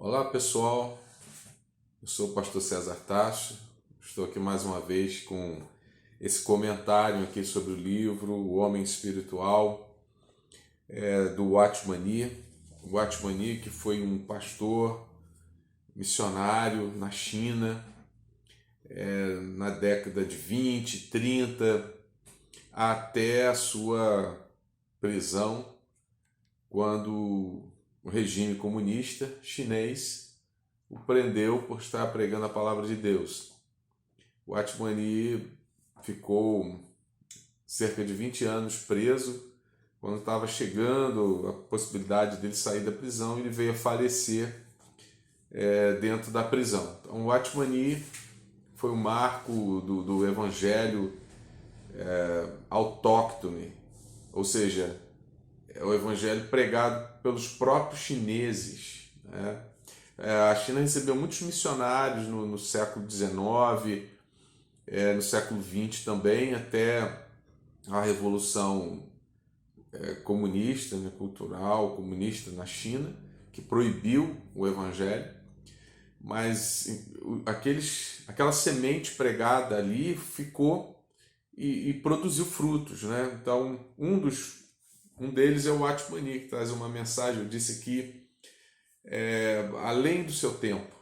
Olá pessoal, eu sou o pastor César Tacho, estou aqui mais uma vez com esse comentário aqui sobre o livro O Homem Espiritual, do Watchman Nee. O Watchman Nee, que foi um pastor missionário na China, na década de 20, 30, até a sua prisão, quando o regime comunista chinês o prendeu por estar pregando a palavra de Deus. O Watchman Nee ficou cerca de 20 anos preso. Quando estava chegando a possibilidade dele sair da prisão, ele veio a falecer dentro da prisão. Então, o Watchman Nee foi o marco do evangelho autóctone, ou seja, é o evangelho pregado pelos próprios chineses, né? A China recebeu muitos missionários no século XIX, no século XX também, até a Revolução comunista, né, cultural, comunista na China, que proibiu o evangelho. Mas aquela semente pregada ali ficou e produziu frutos, né? Então, um deles é o Watchman Nee, que traz uma mensagem, eu disse aqui, além do seu tempo,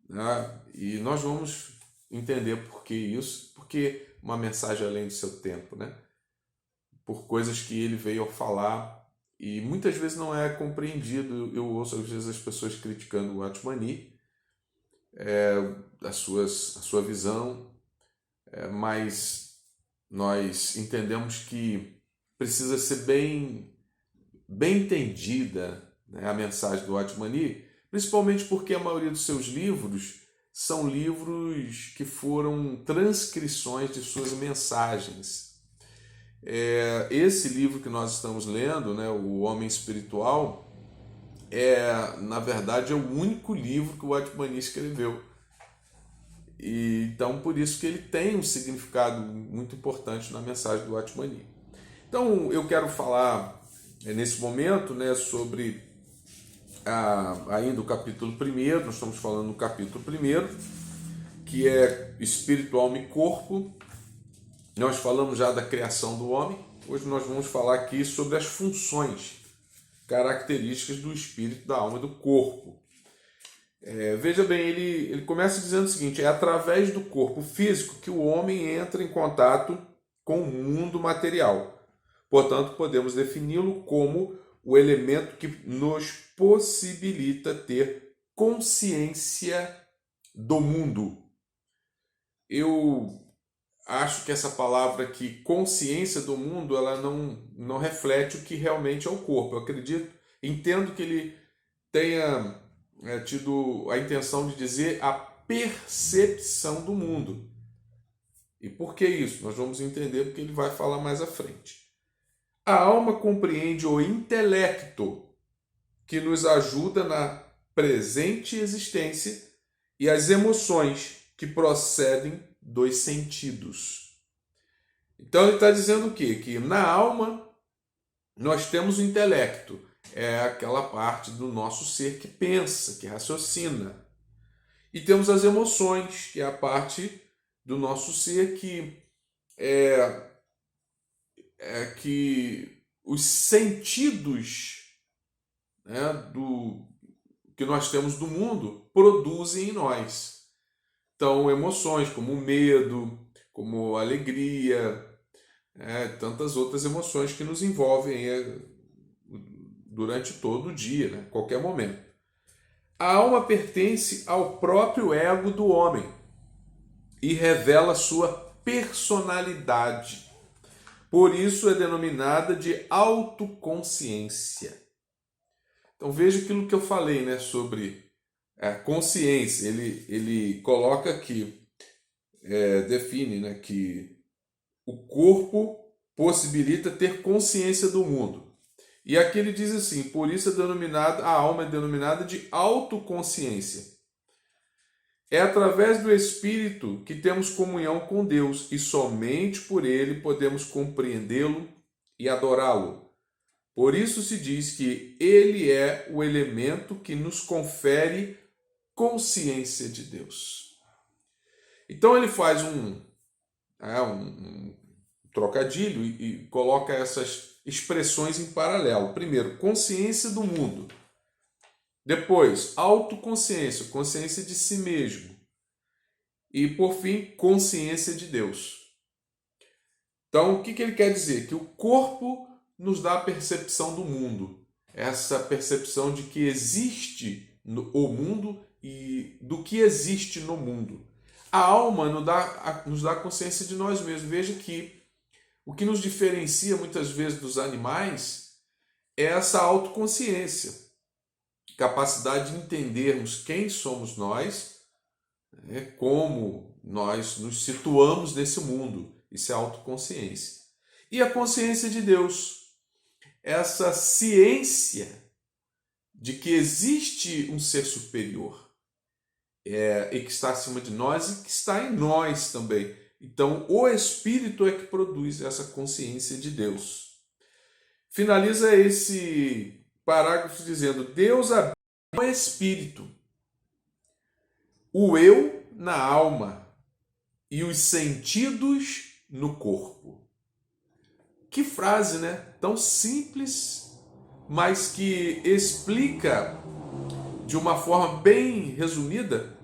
né? E nós vamos entender por que isso, porque uma mensagem além do seu tempo, né? Por coisas que ele veio a falar e muitas vezes não é compreendido. Eu ouço às vezes as pessoas criticando o Watchman Nee, a sua visão, mas nós entendemos que precisa ser bem entendida, né, a mensagem do Watchman Nee, principalmente porque a maioria dos seus livros são livros que foram transcrições de suas mensagens. Esse livro que nós estamos lendo, né, O Homem Espiritual, na verdade, é o único livro que o Watchman Nee escreveu. E, então, por isso que ele tem um significado muito importante na mensagem do Watchman Nee. Então, eu quero falar nesse momento, né, sobre ainda o capítulo 1, nós estamos falando no capítulo 1, que é Espírito, Alma e Corpo. Nós falamos já da criação do homem, hoje nós vamos falar aqui sobre as funções, características do espírito, da alma e do corpo. Veja bem, ele começa dizendo o seguinte: é através do corpo físico que o homem entra em contato com o mundo material. Portanto, podemos defini-lo como o elemento que nos possibilita ter consciência do mundo. Eu acho que essa palavra aqui, consciência do mundo, ela não reflete o que realmente é o corpo. Eu entendo que ele tenha tido a intenção de dizer a percepção do mundo. E por que isso? Nós vamos entender porque ele vai falar mais à frente. A alma compreende o intelecto, que nos ajuda na presente existência, e as emoções, que procedem dos sentidos. Então ele está dizendo o quê? Que na alma nós temos o intelecto, é aquela parte do nosso ser que pensa, que raciocina. E temos as emoções, que é a parte do nosso ser que os sentidos, né, que nós temos do mundo produzem em nós. Então, emoções como medo, como alegria, tantas outras emoções que nos envolvem durante todo o dia, né, qualquer momento. A alma pertence ao próprio ego do homem e revela sua personalidade. Por isso é denominada de autoconsciência. Então veja aquilo que eu falei, né, sobre a consciência. Ele coloca aqui, define, né, que o corpo possibilita ter consciência do mundo. E aqui ele diz assim: por isso a alma é denominada de autoconsciência. É através do Espírito que temos comunhão com Deus e somente por ele podemos compreendê-lo e adorá-lo. Por isso se diz que ele é o elemento que nos confere consciência de Deus. Então ele faz um trocadilho e coloca essas expressões em paralelo. Primeiro, consciência do mundo. Depois, autoconsciência, consciência de si mesmo. E, por fim, consciência de Deus. Então, o que ele quer dizer? Que o corpo nos dá a percepção do mundo. Essa percepção de que existe o mundo e do que existe no mundo. A alma nos dá consciência de nós mesmos. Veja que o que nos diferencia muitas vezes dos animais é essa autoconsciência, capacidade de entendermos quem somos nós, como nós nos situamos nesse mundo. Isso é autoconsciência. E a consciência de Deus, essa ciência de que existe um ser superior e que está acima de nós e que está em nós também. Então, o Espírito é que produz essa consciência de Deus. Finaliza esse parágrafo dizendo: Deus habita no Espírito, o eu na alma e os sentidos no corpo. Que frase, né? Tão simples, mas que explica de uma forma bem resumida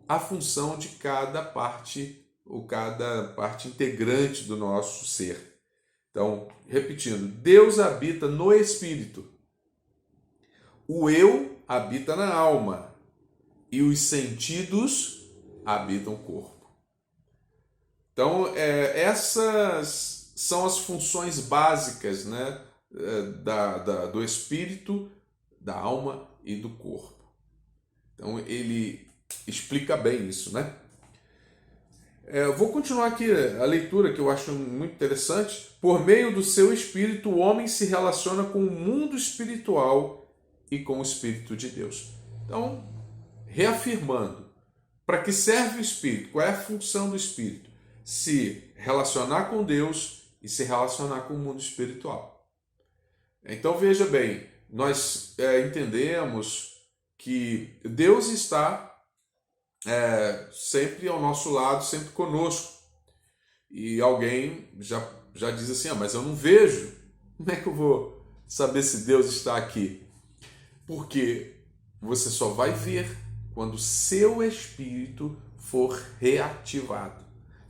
a função de cada parte ou cada parte integrante do nosso ser. Então, repetindo, Deus habita no Espírito, o eu habita na alma e os sentidos habitam o corpo. Então, essas são as funções básicas, né, do espírito, da alma e do corpo. Então, ele explica bem isso, né? Eu vou continuar aqui a leitura, que eu acho muito interessante. Por meio do seu espírito, o homem se relaciona com o mundo espiritual e com o Espírito de Deus. Então, reafirmando, para que serve o espírito? Qual é a função do espírito? Se relacionar com Deus e se relacionar com o mundo espiritual. Então veja bem, nós entendemos que Deus está sempre ao nosso lado, sempre conosco. E alguém já diz assim, mas eu não vejo. Como é que eu vou saber se Deus está aqui? Porque você só vai ver quando o seu espírito for reativado.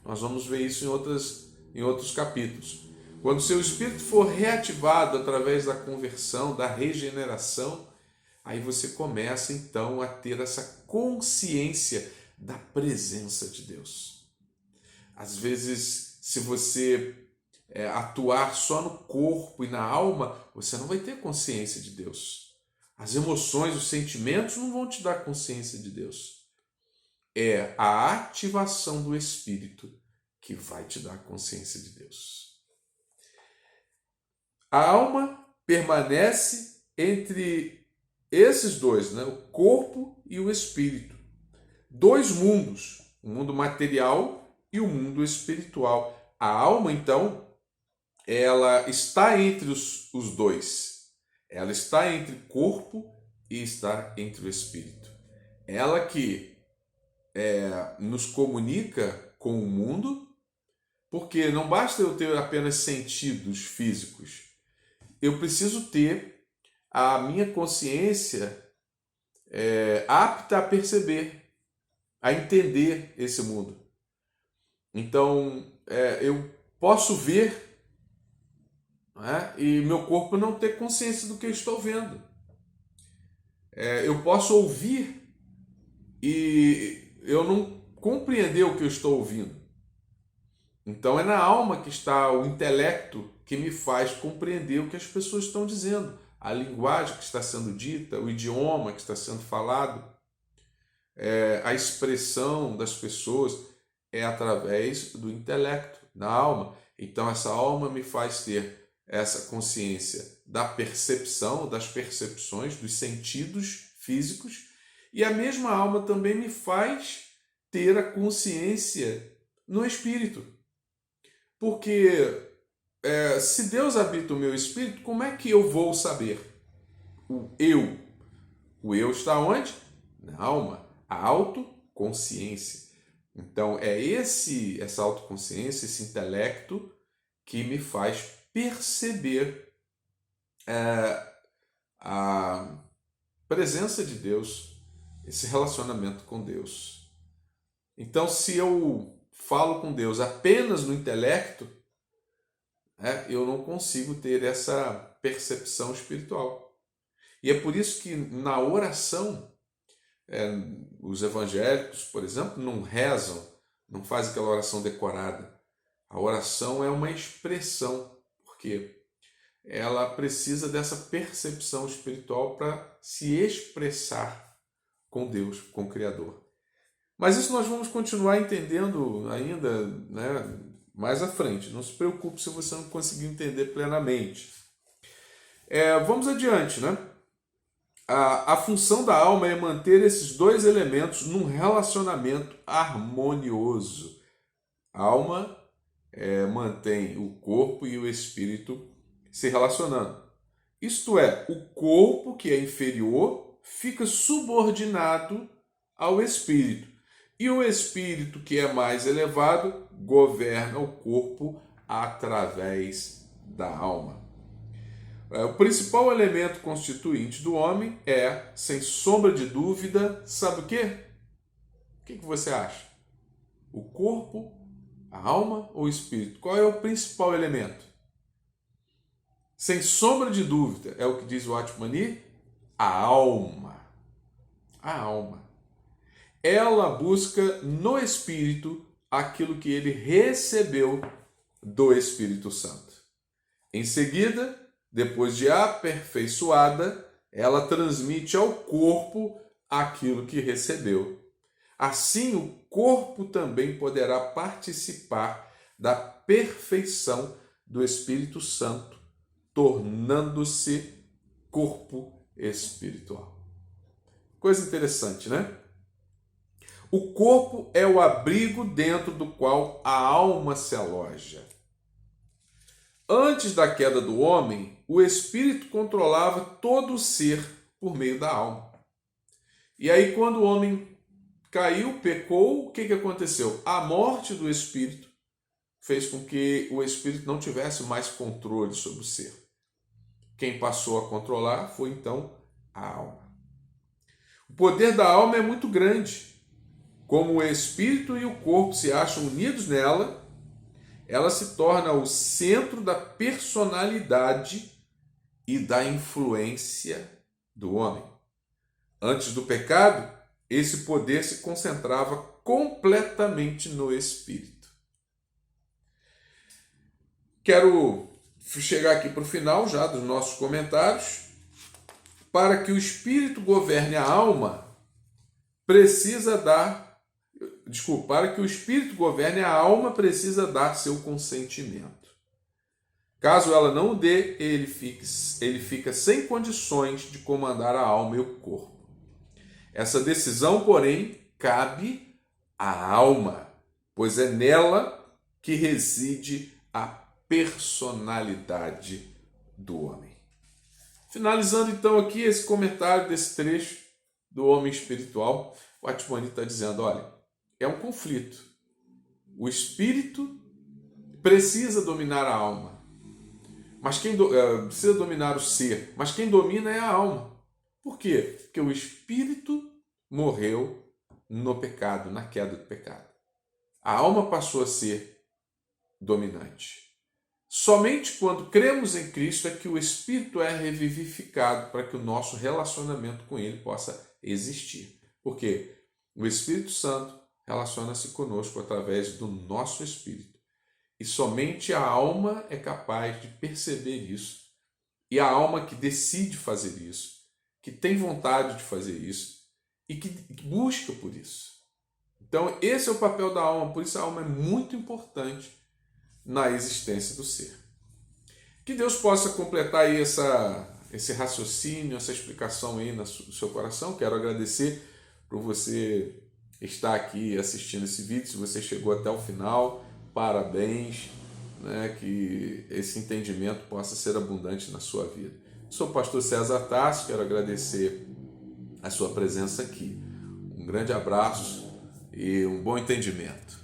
Nós vamos ver isso em outros capítulos. Quando o seu espírito for reativado através da conversão, da regeneração, aí você começa então a ter essa consciência da presença de Deus. Às vezes, se você atuar só no corpo e na alma, você não vai ter consciência de Deus. As emoções, os sentimentos não vão te dar consciência de Deus. É a ativação do Espírito que vai te dar consciência de Deus. A alma permanece entre esses dois, né? O corpo e o espírito. Dois mundos, o mundo material e o mundo espiritual. A alma, então, ela está entre os dois. Ela está entre corpo e está entre o espírito. Ela que nos comunica com o mundo, porque não basta eu ter apenas sentidos físicos. Eu preciso ter a minha consciência apta a perceber, a entender esse mundo. Então, eu posso ver, né, e meu corpo não ter consciência do que eu estou vendo. Eu posso ouvir e eu não compreender o que eu estou ouvindo. Então é na alma que está o intelecto que me faz compreender o que as pessoas estão dizendo, a linguagem que está sendo dita, o idioma que está sendo falado, a expressão das pessoas é através do intelecto, da alma. Então essa alma me faz ter essa consciência da percepção, das percepções, dos sentidos físicos, e a mesma alma também me faz ter a consciência no espírito. Porque se Deus habita o meu espírito, como é que eu vou saber? O eu. O eu está onde? Na alma. A autoconsciência. Então, é essa autoconsciência, esse intelecto que me faz perceber a presença de Deus, esse relacionamento com Deus. Então, se eu falo com Deus apenas no intelecto, eu não consigo ter essa percepção espiritual. E é por isso que na oração, os evangélicos, por exemplo, não rezam, não fazem aquela oração decorada. A oração é uma expressão, porque ela precisa dessa percepção espiritual para se expressar com Deus, com o Criador. Mas isso nós vamos continuar entendendo ainda, né, mais à frente. Não se preocupe se você não conseguir entender plenamente. Vamos adiante, né? A função da alma é manter esses dois elementos num relacionamento harmonioso. A alma mantém o corpo e o espírito se relacionando. Isto é, o corpo, que é inferior, fica subordinado ao espírito. E o espírito, que é mais elevado, governa o corpo através da alma. O principal elemento constituinte do homem é, sem sombra de dúvida, sabe o quê? O que você acha? O corpo, a alma ou o espírito? Qual é o principal elemento? Sem sombra de dúvida, é o que diz o Atmani, a alma. A alma. Ela busca no Espírito aquilo que ele recebeu do Espírito Santo. Em seguida, depois de aperfeiçoada, ela transmite ao corpo aquilo que recebeu. Assim, o corpo também poderá participar da perfeição do Espírito Santo, tornando-se corpo espiritual. Coisa interessante, né? O corpo é o abrigo dentro do qual a alma se aloja. Antes da queda do homem, o espírito controlava todo o ser por meio da alma. E aí, quando o homem caiu, pecou, o que aconteceu? A morte do espírito fez com que o espírito não tivesse mais controle sobre o ser. Quem passou a controlar foi então a alma. O poder da alma é muito grande. Como o espírito e o corpo se acham unidos nela, ela se torna o centro da personalidade e da influência do homem. Antes do pecado, esse poder se concentrava completamente no espírito. Quero chegar aqui para o final já dos nossos comentários. Para que o espírito governe a alma, para que o espírito governe a alma, precisa dar seu consentimento. Caso ela não o dê, ele fica sem condições de comandar a alma e o corpo. Essa decisão, porém, cabe à alma, pois é nela que reside a personalidade do homem. Finalizando então aqui esse comentário desse trecho do homem espiritual, o Atmani está dizendo, olha, é um conflito. O espírito precisa dominar a alma, mas precisa dominar o ser, mas quem domina é a alma. Por quê? Porque o espírito morreu no pecado, na queda do pecado. A alma passou a ser dominante. Somente quando cremos em Cristo é que o Espírito é revivificado para que o nosso relacionamento com Ele possa existir. Por quê? O Espírito Santo relaciona-se conosco através do nosso Espírito. E somente a alma é capaz de perceber isso. E a alma que decide fazer isso, que tem vontade de fazer isso e que busca por isso. Então, esse é o papel da alma, por isso a alma é muito importante na existência do ser. Que Deus possa completar aí esse raciocínio, essa explicação aí no seu coração. Quero agradecer por você estar aqui assistindo esse vídeo. Se você chegou até o final, parabéns. né, que esse entendimento possa ser abundante na sua vida. Sou o pastor César Tarso, quero agradecer a sua presença aqui. Um grande abraço e um bom entendimento.